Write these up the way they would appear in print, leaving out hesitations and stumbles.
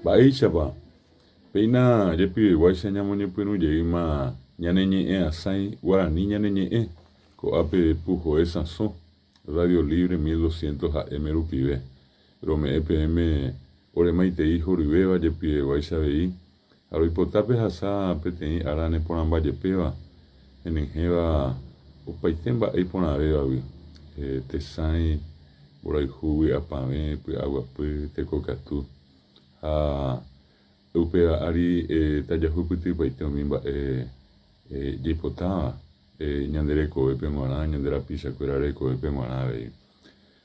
Baichapa, peina yepi guaysa ñamoñe penu yeima ñaneñe asai guaraní ñaneñe coape pujo esa son Radio Libre 1200 AM Rupive Rome EPM Oremaite hijo Ribeva yepi guaysa vei Aroipotape hasa petei arane poramba yepeva enenjeva upaitemba ei ponaveva vi tesai boraihuvi apame pe aguape tekokatu a upea ari tayahuputi paiteo mimba jipota ñandereko epenguana ñandera pisa cuerareko epenguana.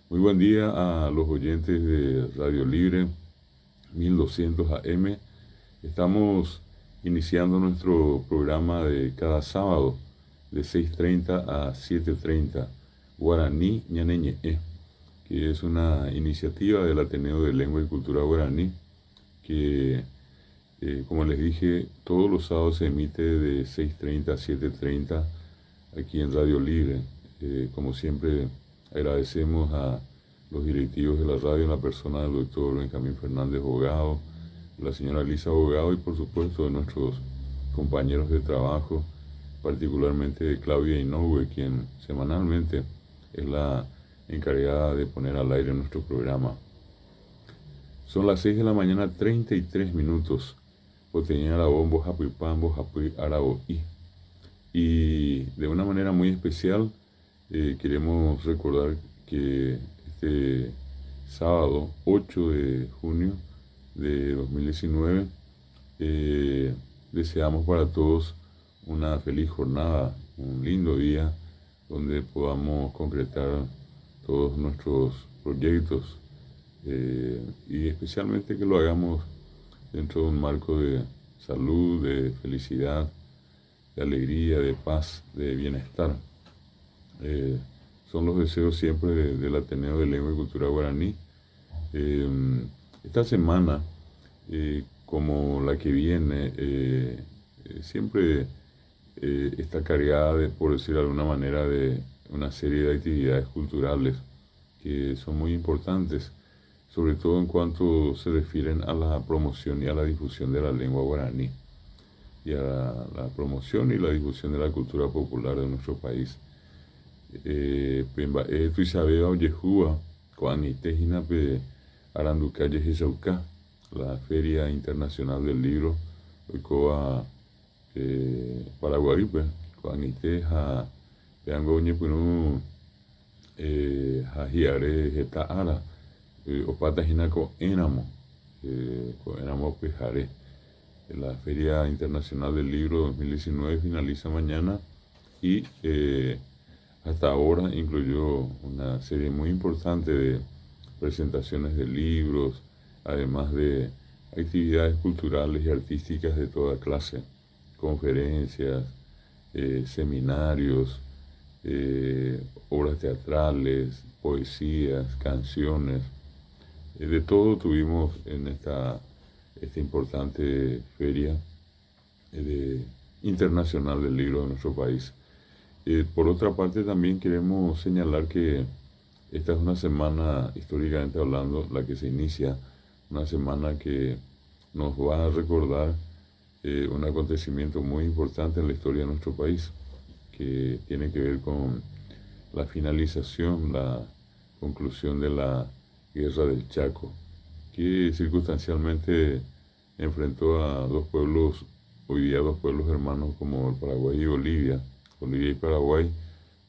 Muy buen día a los oyentes de Radio Libre 1200 AM. Estamos iniciando nuestro programa de cada sábado de 6:30 a 7:30 Guaraní Ñaneñe, que es una iniciativa del Ateneo de Lengua y Cultura Guaraní que, como les dije, todos los sábados se emite de 6:30 a 7:30 aquí en Radio Libre. Como siempre, agradecemos a los directivos de la radio en la persona del doctor Benjamín Fernández Bogado, la señora Lisa Bogado y por supuesto de nuestros compañeros de trabajo, particularmente de Claudia Inoue, quien semanalmente es la encargada de poner al aire nuestro programa. Son las 6 de la mañana, 33 minutos. Poteña la bombo, japipambo, japi, araoí. Y de una manera muy especial, queremos recordar que este sábado 8 de junio de 2019 deseamos para todos una feliz jornada, un lindo día donde podamos concretar todos nuestros proyectos y especialmente que lo hagamos dentro de un marco de salud, de felicidad, de alegría, de paz, de bienestar. Son los deseos siempre del Ateneo de Lengua y Cultura Guaraní. Esta semana, como la que viene, siempre está cargada, por decirlo de alguna manera, de una serie de actividades culturales que son muy importantes, sobre todo en cuanto se refieren a la promoción y a la difusión de la lengua guaraní y a la promoción y la difusión de la cultura popular de nuestro país. Tu isabeo yehua con itejina pe aranducalle jesauca, la Feria Internacional del Libro oikoa Paraguay pues con iteja peango ñepunu hajiare jeta ara opata jinako enamo pejare. La Feria Internacional del Libro 2019 finaliza mañana y hasta ahora incluyó una serie muy importante de presentaciones de libros, además de actividades culturales y artísticas de toda clase, conferencias, seminarios, obras teatrales, poesías, canciones, de todo tuvimos en esta importante feria internacional del libro de nuestro país. Por otra parte, también queremos señalar que esta es una semana, históricamente hablando, la que se inicia, una semana que nos va a recordar un acontecimiento muy importante en la historia de nuestro país, que tiene que ver con la finalización, la conclusión de la Guerra del Chaco, que circunstancialmente enfrentó a dos pueblos, hoy día dos pueblos hermanos como el Paraguay y Bolivia y Paraguay,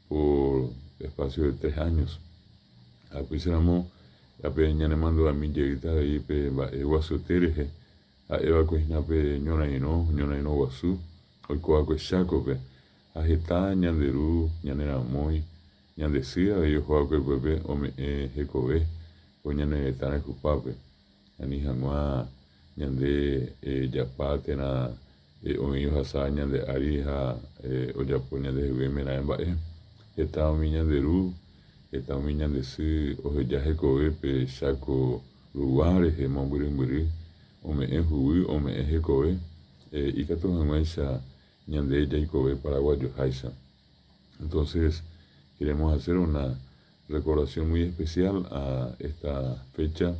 por espacio de 3 años. Pues éramos a peña le mando a mi lleguita ahí pe guasotereje a eva cuesna pe ñonaino guasú hoy coa Chaco pe a jeta ñanderu ñanera muy ñandecida ellos joa que pepe o me jecobe o ñane tane cupape ani janua ñande yapate na o ellos asa ñande arija o yapo ñande veme na embae jeta mi ñanderu esta miña de si o ya jecobe pe Chaco lugares de Mamburimburí o me enjuí o me jecobe y que tu janguensa ñande ya jecobe paraguayo jaisa. Entonces queremos hacer una recordación muy especial a esta fecha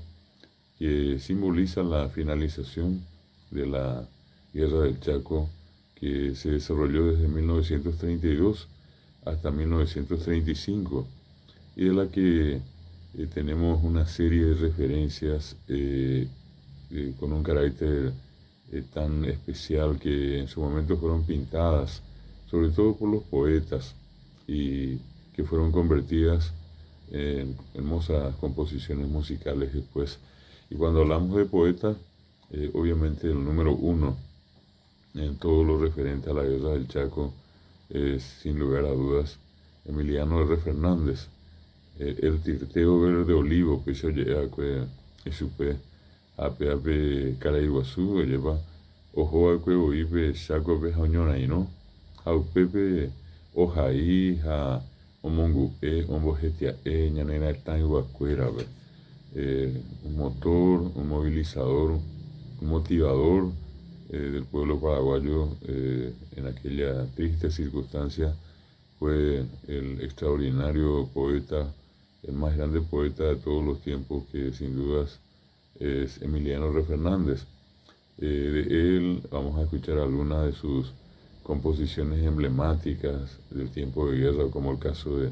que simboliza la finalización de la Guerra del Chaco, que se desarrolló desde 1932 hasta 1935, y de la que tenemos una serie de referencias con un carácter tan especial, que en su momento fueron pintadas, sobre todo por los poetas, y que fueron convertidas en hermosas composiciones musicales después. Y cuando hablamos de poetas, obviamente el número uno en todo lo referente a la Guerra del Chaco es, sin lugar a dudas, Emiliano R. Fernández. El tirteo verde olivo, que se llega a supe ape Caraiguazú, lleva ojo a cuevo ipe chaco pe jañona y no au pepe ojaí a omongu ombojetia ñanena tan iguacuera, un motor, un movilizador, un motivador del pueblo paraguayo en aquella triste circunstancia. Fue el extraordinario poeta, el más grande poeta de todos los tiempos, que sin dudas es Emiliano R. Fernández. De él vamos a escuchar algunas de sus composiciones emblemáticas del tiempo de guerra, como el caso de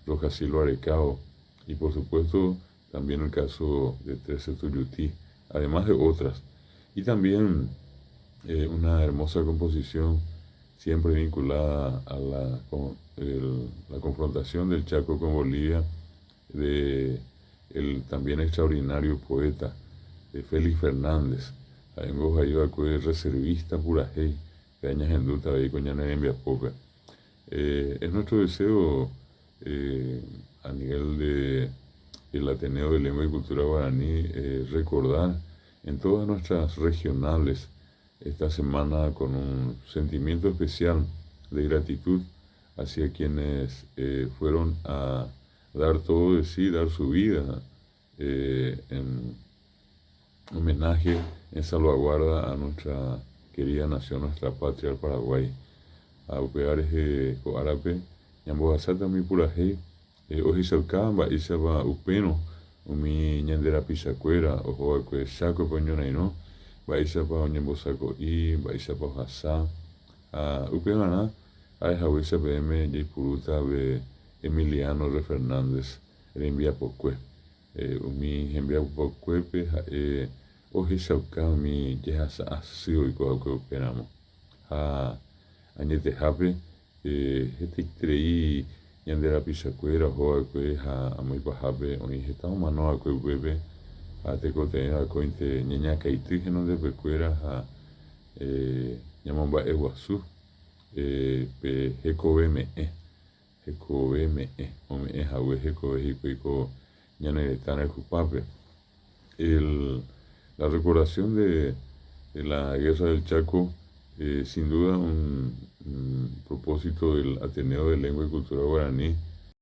Rojacilo Arecao, y por supuesto también el caso de Trece Tuyutí, además de otras. Y también una hermosa composición siempre vinculada a la confrontación del Chaco con Bolivia, de el también extraordinario poeta Félix Fernández. Vengo a ir reservista purajei, peñas en duta ahí con en Viapoca. Es nuestro deseo a nivel de el Ateneo de Lengua y Cultura Guaraní recordar en todas nuestras regionales esta semana con un sentimiento especial de gratitud hacia quienes fueron a dar todo de sí, dar su vida en homenaje, en salvaguarda a nuestra querida nación, nuestra patria, el Paraguay. A upeares coarape, ñambojasata mi purajei, ojisalcamba, isaba upeno, umi ñandera pisacuera, ojo que saco poñonaino, baisapa oñembosaco y baisapa ojasa, a upeana, a esa pm, yaipuruta de Emiliano R. Fernández, el envía pocue. Umi envía pocue, ojisalca mi yehasa asio y coja que operamos. Añete jape, este creí yandera pisacuera, joa que a muy bajape, o estamos mano a que bebe, a te cote a cointe ñaña caitrígeno de pecuera a llamamba eguazú, pe jecobeme, o me es agüe jeco, jico, ñaneretana el cupape. La recordación de la Guerra del Chaco, sin duda un propósito del Ateneo de Lengua y Cultura Guaraní,